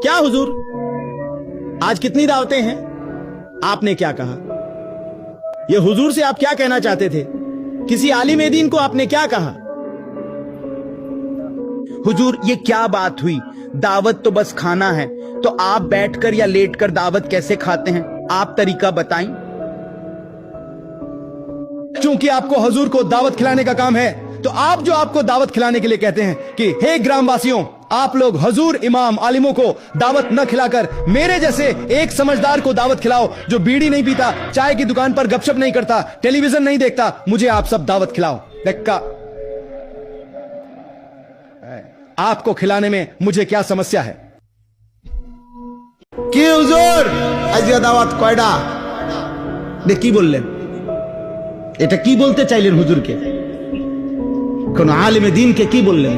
क्या हुजूर, आज कितनी दावतें हैं? आपने क्या कहा? ये हुजूर से आप क्या कहना चाहते थे? किसी आलिम दीन को आपने क्या कहा? हुजूर ये क्या बात हुई? दावत तो बस खाना है, तो आप बैठकर या लेटकर दावत कैसे खाते हैं? आप तरीका बताएं। चूंकि आपको हुजूर को दावत खिलाने का काम है, तो आप जो आपको दावत खिलाने के लिए कहते हैं कि हे ग्रामवासियों, आप लोग हुजूर इमाम आलिमों को दावत न खिलाकर मेरे जैसे एक समझदार को दावत खिलाओ जो बीड़ी नहीं पीता, चाय की दुकान पर गपशप नहीं करता, टेलीविजन नहीं देखता, मुझे आप सब दावत खिलाओ। देखा आपको खिलाने में मुझे क्या समस्या है? কি হুজুর আজকে দাওয়াত কয়টা? কি বললেন? এটা কি বলতে চাইলেন হুজুরকে? কোন আলেমে দ্বীনকে কি বললেন?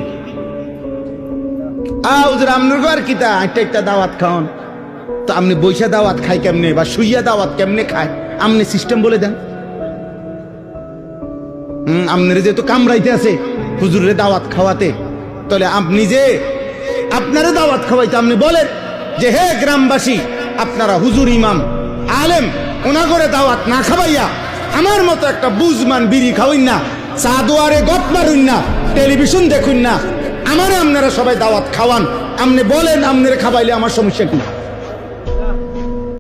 হুজুর আমনের ঘর কিতা একটা দাওয়াত খাওন, তো আপনি বইসা দাওয়াত খাই কেমনে বা শুইয়া দাওয়াত কেমনে খায় আপনি সিস্টেম বলে দেন। আপনার যেহেতু কামড়াইতে আছে হুজুরের দাওয়াত খাওয়াতে, তাহলে আপনি যে আপনারে দাওয়াত খাওয়াইতে আপনি বলেন যে হে গ্রামবাসী, আপনারা হুজুর ইমাম আলেম ওনা করে দাওয়াত না খাওয়াইয়া আমার মতো একটা বুজমান বিড়ি খাওয়াইন না, চা দুয়ারে গপ মারুন না, টেলিভিশন দেখুন না, আমারে আপনারা সবাই দাওয়াত খাওয়ান। আপনি বলেন আপনারে খাওয়াইলে আমার সমস্যা কি?